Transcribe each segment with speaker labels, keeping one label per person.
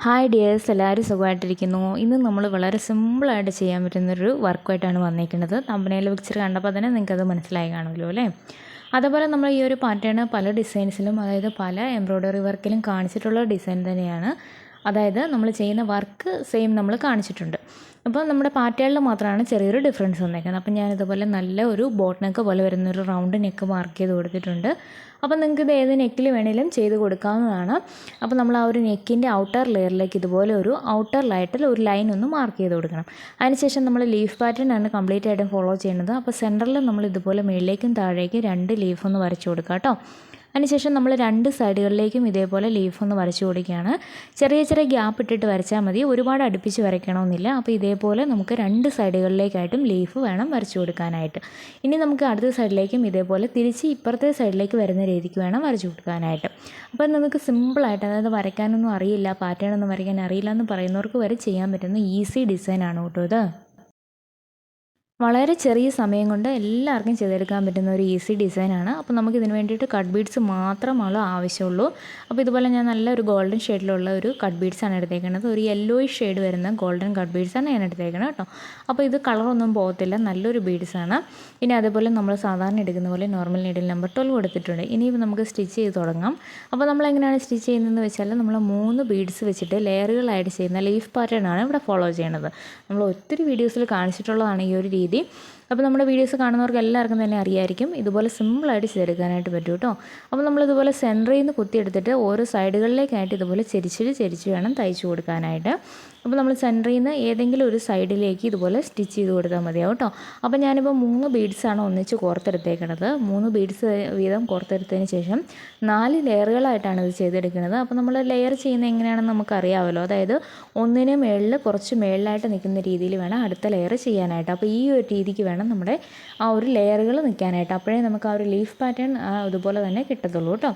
Speaker 1: Hi dears, എല്ലാവരും സുഖമായിട്ടിരിക്കുന്നു. ഇന്ന് നമ്മൾ വളരെ സിമ്പിളായിട്ട് ചെയ്യാൻ പറ്റുന്നൊരു വർക്കുമായിട്ടാണ് വന്നിരിക്കുന്നത്. തമ്പനയിൽ പിക്ചർ കണ്ടപ്പോൾ തന്നെ നിങ്ങൾക്കത് മനസ്സിലായി കാണുമല്ലോ അല്ലേ. അതുപോലെ നമ്മൾ ഈ ഒരു പാറ്റേൺ പല ഡിസൈൻസിലും, അതായത് പല എംബ്രോയ്ഡറി വർക്കിലും കാണിച്ചിട്ടുള്ള ഡിസൈൻ തന്നെയാണ്. അതായത് നമ്മൾ ചെയ്യുന്ന വർക്ക് സെയിം നമ്മൾ കാണിച്ചിട്ടുണ്ട്. അപ്പോൾ നമ്മുടെ പാറ്റേണിൽ മാത്രമാണ് ചെറിയൊരു ഡിഫറൻസ് വന്നേക്കുന്നത്. അപ്പോൾ ഞാനിതുപോലെ നല്ല ഒരു ബോട്ട് നെക്ക് പോലെ വരുന്നൊരു റൗണ്ട് നെക്ക് മാർക്ക് ചെയ്ത് കൊടുത്തിട്ടുണ്ട്. അപ്പോൾ നിങ്ങൾക്ക് ഇത് ഏത് നെക്കിൽ വേണമെങ്കിലും ചെയ്ത് കൊടുക്കാവുന്നതാണ്. അപ്പോൾ നമ്മൾ ആ ഒരു നെക്കിൻ്റെ ഔട്ടർ ലെയറിലേക്ക് ഇതുപോലെ ഒരു ഔട്ടറിലായിട്ട് ഒരു ലൈൻ ഒന്ന് മാർക്ക് ചെയ്ത് കൊടുക്കണം. അതിനുശേഷം നമ്മൾ ലീഫ് പാറ്റേൺ ആണ് കംപ്ലീറ്റ് ആയിട്ടും ഫോളോ ചെയ്യുന്നത്. അപ്പോൾ സെൻറ്ററിൽ നമ്മൾ ഇതുപോലെ മുകളിലേക്കും താഴേക്കും 2 ലീഫ് ഒന്ന് വരച്ച് കൊടുക്കാം കേട്ടോ. അതിനുശേഷം നമ്മൾ 2 സൈഡുകളിലേക്കും ഇതേപോലെ ലീഫ് ഒന്ന് വരച്ച് കൊടുക്കുകയാണ്. ചെറിയ ചെറിയ ഗ്യാപ്പ് ഇട്ടിട്ട് വരച്ചാൽ മതി, ഒരുപാട് അടുപ്പിച്ച് വരയ്ക്കണമെന്നില്ല. അപ്പോൾ ഇതേപോലെ നമുക്ക് 2 സൈഡുകളിലേക്കായിട്ടും ലീഫ് വേണം വരച്ച് കൊടുക്കാനായിട്ട്. ഇനി നമുക്ക് അടുത്ത സൈഡിലേക്കും ഇതേപോലെ തിരിച്ച് ഇപ്പുറത്തെ സൈഡിലേക്ക് വരുന്ന രീതിക്ക് വേണം വരച്ച് കൊടുക്കാനായിട്ട്. അപ്പോൾ നമുക്ക് സിമ്പിളായിട്ട്, അതായത് വരയ്ക്കാനൊന്നും അറിയില്ല, പാറ്റേൺ ഒന്നും വരയ്ക്കാൻ അറിയില്ല എന്ന് പറയുന്നവർക്ക് വരെ ചെയ്യാൻ പറ്റുന്ന ഈസി ഡിസൈനാണ് കേട്ടോ ഇത്. വളരെ ചെറിയ സമയം കൊണ്ട് എല്ലാവർക്കും ചെയ്തെടുക്കാൻ പറ്റുന്ന ഒരു ഈസി ഡിസൈനാണ്. അപ്പോൾ നമുക്ക് ഇതിന് വേണ്ടിയിട്ട് കട്ട് ബീഡ്സ് മാത്രമേ ആവശ്യമുള്ളൂ. അപ്പോൾ ഇതുപോലെ ഞാൻ നല്ലൊരു ഗോൾഡൻ ഷെയ്ഡിലുള്ള ഒരു കട്ട് ബീഡ്സാണ് എടുത്തേക്കുന്നത്. ഒരു യെല്ലോയിഷ് ഷെയ്ഡ് വരുന്ന ഗോൾഡൻ കട്ട് ബീഡ്സാണ് ഞാൻ എടുത്തേക്കുന്നത് കേട്ടോ. അപ്പോൾ ഇത് കളറൊന്നും പോകത്തില്ല, നല്ലൊരു ബീഡ്സാണ്. പിന്നെ അതുപോലെ നമ്മൾ സാധാരണ എടുക്കുന്ന പോലെ നോർമൽ നീഡിൽ നമ്പർ 12 കൊടുത്തിട്ടുണ്ട്. ഇനിയിപ്പോൾ നമുക്ക് സ്റ്റിച്ച് ചെയ്ത് തുടങ്ങാം. അപ്പോൾ നമ്മൾ എങ്ങനെയാണ് സ്റ്റിച്ച് ചെയ്യുന്നതെന്ന് വെച്ചാൽ, നമ്മൾ 3 ബീഡ്സ് വെച്ചിട്ട് ലെയറുകളായിട്ട് ചെയ്യുന്ന ലീഫ് പാറ്റേൺ ആണ് ഇവിടെ ഫോളോ ചെയ്യുന്നത്. നമ്മൾ ഒത്തിരി വീഡിയോസിൽ കാണിച്ചിട്ടുള്ളതാണ് ഈ ഒരു രീതി. അപ്പോൾ നമ്മുടെ വീഡിയോസ് കാണുന്നവർക്ക് എല്ലാവർക്കും തന്നെ അറിയായിരിക്കും. ഇതുപോലെ സിമ്പിളായിട്ട് ചെയ്തെടുക്കാനായിട്ട് പറ്റും കേട്ടോ. അപ്പോൾ നമ്മളിതുപോലെ സെൻറ്ററിൽ നിന്ന് കുത്തിയെടുത്തിട്ട് ഓരോ സൈഡുകളിലേക്കായിട്ട് ഇതുപോലെ ചെരിച്ച് വേണം തയ്ച്ചു കൊടുക്കാനായിട്ട്. അപ്പോൾ നമ്മൾ സെൻറ്ററിൽ നിന്ന് ഏതെങ്കിലും ഒരു സൈഡിലേക്ക് ഇതുപോലെ സ്റ്റിച്ച് ചെയ്ത് കൊടുത്താൽ മതിയാവും കേട്ടോ. അപ്പോൾ ഞാനിപ്പോൾ 3 ബീഡ്സാണ് ഒന്നിച്ച് കോർത്തെടുത്തേക്കുന്നത്. 3 ബീഡ്സ് വീതം കോർത്തെടുത്തതിന് ശേഷം 4 ലെയറുകളായിട്ടാണ് ഇത് ചെയ്തെടുക്കുന്നത്. അപ്പോൾ നമ്മൾ ലെയർ ചെയ്യുന്നത് എങ്ങനെയാണെന്ന് നമുക്കറിയാമല്ലോ. അതായത് ഒന്നിന് മുകളിൽ കുറച്ച് മുകളിലായിട്ട് നിൽക്കുന്ന രീതിയിൽ വേണം അടുത്ത ലെയർ ചെയ്യാനായിട്ട്. അപ്പോൾ ഈ ഒരു രീതിക്ക് വേണം നമ്മുടെ ആ ഒരു ലെയറുകൾ നിൽക്കാനായിട്ട്. അപ്പോഴേ നമുക്ക് ആ ഒരു ലീഫ് പാറ്റേൺ അതുപോലെ തന്നെ കിട്ടത്തുള്ളൂ കേട്ടോ.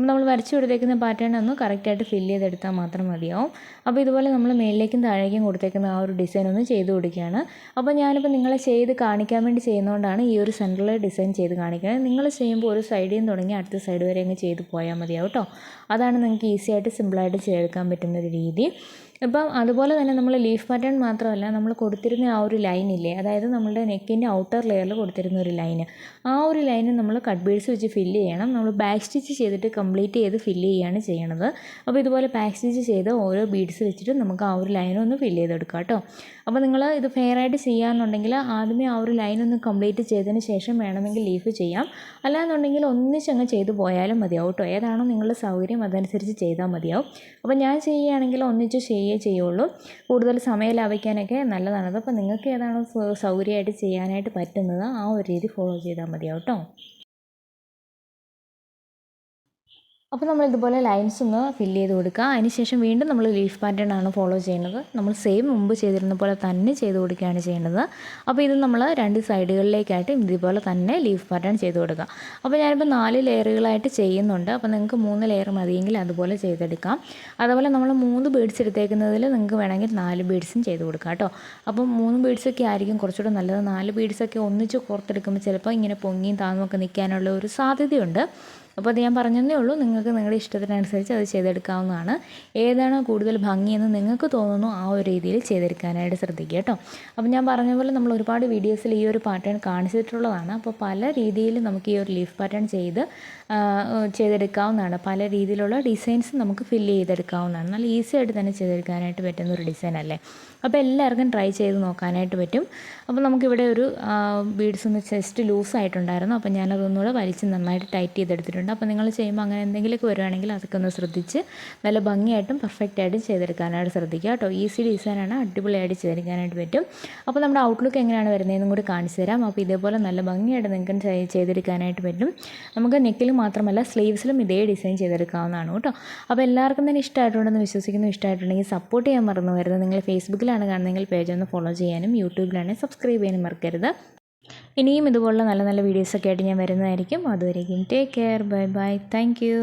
Speaker 1: നമ്മൾ വരച്ചു കൊടുത്തേക്കുന്ന പാറ്റേൺ ഒന്ന് കറക്റ്റായിട്ട് ഫില്ല് ചെയ്തെടുത്താൽ മാത്രം മതിയാവും. അപ്പോൾ ഇതുപോലെ നമ്മൾ മേളിലേക്കും താഴേക്കും കൊടുത്തേക്കുന്ന ആ ഒരു ഡിസൈൻ ഒന്ന് ചെയ്ത് കൊടുക്കുകയാണ്. അപ്പോൾ ഞാനിപ്പോൾ നിങ്ങളെ ചെയ്ത് കാണിക്കാൻ വേണ്ടി ചെയ്യുന്നതുകൊണ്ടാണ് ഈ ഒരു സെൻറ്ററിൽ ഡിസൈൻ ചെയ്ത് കാണിക്കുന്നത്. നിങ്ങൾ ചെയ്യുമ്പോൾ ഒരു സൈഡിൽ നിന്ന് തുടങ്ങി അടുത്ത സൈഡ് വരെ അങ്ങ് ചെയ്ത് പോയാൽ മതിയാവും കേട്ടോ. അതാണ് നിങ്ങൾക്ക് ഈസി ആയിട്ട് സിമ്പിളായിട്ട് ചെയ്തെടുക്കാൻ പറ്റുന്നൊരു രീതി. ഇപ്പം അതുപോലെ തന്നെ നമ്മൾ ലീഫ് പാറ്റേൺ മാത്രമല്ല, നമ്മൾ കൊടുത്തിരുന്ന ആ ഒരു ലൈനില്ലേ, അതായത് നമ്മളുടെ നെക്കിൻ്റെ ഔട്ടർ ലെയറിൽ കൊടുത്തിരുന്ന ഒരു ലൈന്, ആ ഒരു ലൈന് നമ്മൾ കട്ട് ബീഡ്സ് വെച്ച് ഫില്ല് ചെയ്യണം. നമ്മൾ ബാക്ക് സ്റ്റിച്ച് ചെയ്തിട്ട് കംപ്ലീറ്റ് ചെയ്ത് ഫില്ല് ചെയ്യുകയാണ് ചെയ്യണത്. അപ്പോൾ ഇതുപോലെ ബാക്ക് സ്റ്റിച്ച് ചെയ്ത് ഓരോ ബീഡ്സ് വെച്ചിട്ട് നമുക്ക് ആ ഒരു ലൈനൊന്ന് ഫില്ല് ചെയ്തെടുക്കാം കേട്ടോ. അപ്പോൾ നിങ്ങൾ ഇത് ഫെയർ ആയിട്ട് ചെയ്യാമെന്നുണ്ടെങ്കിൽ ആദ്യമേ ആ ഒരു ലൈനൊന്ന് കംപ്ലീറ്റ് ചെയ്തതിന് ശേഷം വേണമെങ്കിൽ ലീഫ് ചെയ്യാം. അല്ലാന്നുണ്ടെങ്കിൽ ഒന്നിച്ചങ്ങ് ചെയ്ത് പോയാലും മതിയാവും കേട്ടോ. ഏതാണോ നിങ്ങളുടെ സൗകര്യം അതനുസരിച്ച് ചെയ്താൽ മതിയാവും. അപ്പോൾ ഞാൻ ചെയ്യുകയാണെങ്കിൽ ഒന്നിച്ച് ചെയ്യുള്ളൂ. കൂടുതൽ സമയം ലാഭിക്കാനൊക്കെ നല്ലതാണത്. അപ്പോൾ നിങ്ങൾക്ക് ഏതാണോ സൗകര്യമായിട്ട് ചെയ്യാനായിട്ട് പറ്റുന്നത് ആ ഒരു രീതി ഫോളോ ചെയ്താൽ മതിയാവും കേട്ടോ. അപ്പോൾ നമ്മൾ ഇതുപോലെ ലൈൻസ് ഒന്ന് ഫില്ല് ചെയ്ത് കൊടുക്കുക. അതിനുശേഷം വീണ്ടും നമ്മൾ ലീഫ് പാറ്റേൺ ആണ് ഫോളോ ചെയ്യുന്നത്. നമ്മൾ സെയിം മുമ്പ് ചെയ്തിരുന്ന പോലെ തന്നെ ചെയ്ത് കൊടുക്കുകയാണ് ചെയ്യുന്നത്. അപ്പോൾ ഇത് നമ്മൾ 2 സൈഡുകളിലേക്കായിട്ട് ഇതുപോലെ തന്നെ ലീഫ് പാറ്റേൺ ചെയ്ത് കൊടുക്കുക. അപ്പോൾ ഞാനിപ്പോൾ 4 ലെയറുകളായിട്ട് ചെയ്യുന്നുണ്ട്. അപ്പോൾ നിങ്ങൾക്ക് 3 ലെയർ മതിയെങ്കിൽ അതുപോലെ ചെയ്തെടുക്കാം. അതുപോലെ നമ്മൾ 3 ബീഡ്സ് എടുത്തേക്കുന്നതിൽ നിങ്ങൾക്ക് വേണമെങ്കിൽ 4 ബീഡ്സും ചെയ്ത് കൊടുക്കാം കേട്ടോ. അപ്പം 3 ബീഡ്സൊക്കെ ആയിരിക്കും കുറച്ചുകൂടെ നല്ലത്. 4 ബീഡ്സൊക്കെ ഒന്നിച്ച് കോർത്തെടുക്കുമ്പോൾ ചിലപ്പോൾ ഇങ്ങനെ പൊങ്ങിയും താന്നുമൊക്കെ നിൽക്കാനുള്ള ഒരു സാധ്യതയുണ്ട്. അപ്പോൾ അത് ഞാൻ പറഞ്ഞതേ ഉള്ളൂ. നിങ്ങൾക്ക് നിങ്ങളുടെ ഇഷ്ടത്തിനനുസരിച്ച് അത് ചെയ്തെടുക്കാവുന്നതാണ്. ഏതാണോ കൂടുതൽ ഭംഗിയെന്ന് നിങ്ങൾക്ക് തോന്നുന്നു ആ ഒരു രീതിയിൽ ചെയ്തെടുക്കാനായിട്ട് ശ്രദ്ധിക്കുക കേട്ടോ. അപ്പോൾ ഞാൻ പറഞ്ഞ പോലെ നമ്മൾ ഒരുപാട് വീഡിയോസിൽ ഈ ഒരു പാറ്റേൺ കാണിച്ചിട്ടുള്ളതാണ്. അപ്പോൾ പല രീതിയിൽ നമുക്ക് ഈ ഒരു ലീഫ് പാറ്റേൺ ചെയ്തെടുക്കാവുന്നതാണ്. പല രീതിയിലുള്ള ഡിസൈൻസ് നമുക്ക് ഫില്ല് ചെയ്തെടുക്കാവുന്നതാണ്. നല്ല ഈസി ആയിട്ട് തന്നെ ചെയ്തെടുക്കാനായിട്ട് പറ്റുന്ന ഒരു ഡിസൈൻ അല്ലേ. അപ്പോൾ എല്ലാവർക്കും ട്രൈ ചെയ്ത് നോക്കാനായിട്ട് പറ്റും. അപ്പോൾ നമുക്കിവിടെ ഒരു ബീഡ്സ് ഒന്ന് ജസ്റ്റ് ലൂസായിട്ടുണ്ടായിരുന്നു. അപ്പോൾ ഞാനതൊന്നുകൂടെ വലിച്ച് നന്നായിട്ട് ടൈറ്റ് ചെയ്തെടുത്തിട്ടുണ്ട്. അപ്പോൾ നിങ്ങൾ ചെയ്യുമ്പോൾ അങ്ങനെ എന്തെങ്കിലുമൊക്കെ വരുവാണെങ്കിൽ അതൊക്കെ ഒന്ന് ശ്രദ്ധിച്ച് നല്ല ഭംഗിയായിട്ടും പെർഫെക്റ്റായിട്ടും ചെയ്തെടുക്കാനായിട്ട് ശ്രദ്ധിക്കുക കേട്ടോ. ഈസി ഡിസൈനാണ്, അടിപൊളിയായിട്ട് ചെയ്തെടുക്കാനായിട്ട് പറ്റും. അപ്പോൾ നമ്മുടെ ഔട്ട്ലുക്ക് എങ്ങനെയാണ് വരുന്നതെന്നും കൂടി കാണിച്ചു തരാം. അപ്പോൾ ഇതേപോലെ നല്ല ഭംഗിയായിട്ട് നിങ്ങൾക്ക് ചെയ്തെടുക്കാനായിട്ട് പറ്റും. നമുക്ക് നെക്കിൽ മാത്രമല്ല സ്ലീവ്സിലും ഇതേ ഡിസൈൻ ചെയ്തെടുക്കാവുന്നതാണ് കേട്ടോ. അപ്പോൾ എല്ലാവർക്കും തന്നെ ഇഷ്ടമായിട്ടുണ്ടെന്ന് വിശ്വസിക്കുന്നു. ഇഷ്ടമായിട്ടുണ്ടെങ്കിൽ സപ്പോർട്ട് ചെയ്യാൻ മറന്നു വരുന്നത്. നിങ്ങൾ ഫേസ്ബുക്കിലാണ് കാണുന്നതെങ്കിൽ പേജ് ഒന്ന് ഫോളോ ചെയ്യാനും യൂട്യൂബിലാണെങ്കിൽ സബ്സ്ക്രൈബ് ചെയ്യാനും മറക്കരുത്. ഇനിയും ഇതുപോലുള്ള നല്ല നല്ല വീഡിയോസൊക്കെ ആയിട്ട് ഞാൻ വരുന്നതായിരിക്കും. അതുവരേക്കും take care, bye bye, thank you.